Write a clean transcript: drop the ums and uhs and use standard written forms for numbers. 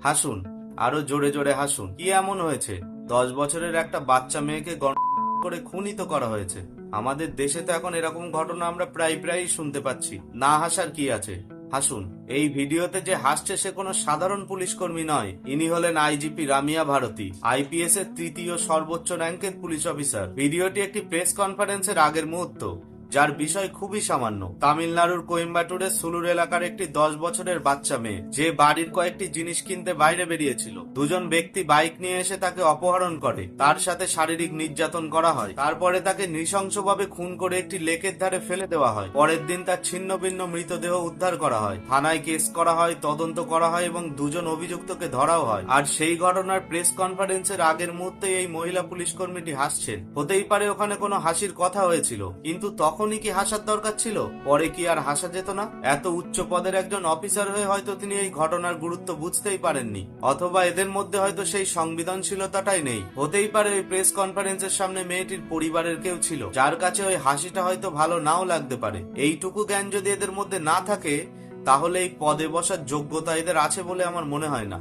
হাসুন, আরো জোরে জোরে হাসুন। কি এমন হয়েছে? 10 বছরের একটা বাচ্চা মেয়েকে করে খুনই তো করা হয়েছে। আমাদের দেশে তো এখন এরকম ঘটনা আমরা প্রায়ই শুনতে পাচ্ছি। না হাসার কি আছে? হাসুন। এই ভিডিওতে যে হাসছে সে কোনো সাধারণ পুলিশ কর্মী নয়। ইনি হলেন আইজিপি রামিয়া ভারতী, আইপিএস এর তৃতীয় সর্বোচ্চ র্যাঙ্কের পুলিশ অফিসার। ভিডিওটি একটি প্রেস কনফারেন্সের আগের মুহূর্ত, যার বিষয় খুবই সামান্য। তামিলনাড়ুর কোয়েম্বাটুরের সুলুর এলাকার একটি 10 বছরের বাচ্চা মেয়ে, যে বাড়ির কয়েকটি জিনিস কিনতে বাইরে বেরিয়েছিল। দুজন ব্যক্তি বাইক নিয়ে এসে তাকে অপহরণ করে, তার সাথে শারীরিক নির্যাতন করা হয়, তারপরে তাকে নৃশংসভাবে খুন করে একটি লেকের ধারে ফেলে দেওয়া হয়। পরের দিন তার ছিন্ন ভিন্ন মৃতদেহ উদ্ধার করা হয়, থানায় কেস করা হয়, তদন্ত করা হয় এবং দুজন অভিযুক্তকে ধরাও হয়। আর সেই ঘটনার প্রেস কনফারেন্সের আগের মুহূর্তে এই মহিলা পুলিশ কর্মীটি হাসছেন। হতেই পারে ওখানে কোনো হাসির কথা হয়েছিল, কিন্তু তখনই কি হাসার দরকার ছিল? পরে কি আর হাসা যেত না? এত উচ্চ পদের একজন অফিসার হয়ে হয়তো তিনি এই ঘটনার গুরুত্ব বুঝতেই পারেননি, অথবা এদের মধ্যে হয়তো সেই সংবেদনশীলতাটাই নেই। হতেই পারে ওই প্রেস কনফারেন্সের সামনে মেয়েটির পরিবারের কেউ ছিল, যার কাছে ওই হাসিটা হয়তো ভালো নাও লাগতে পারে। এইটুকু জ্ঞান যদি এদের মধ্যে না থাকে, তাহলে এই পদে বসার যোগ্যতা এদের আছে বলে আমার মনে হয় না।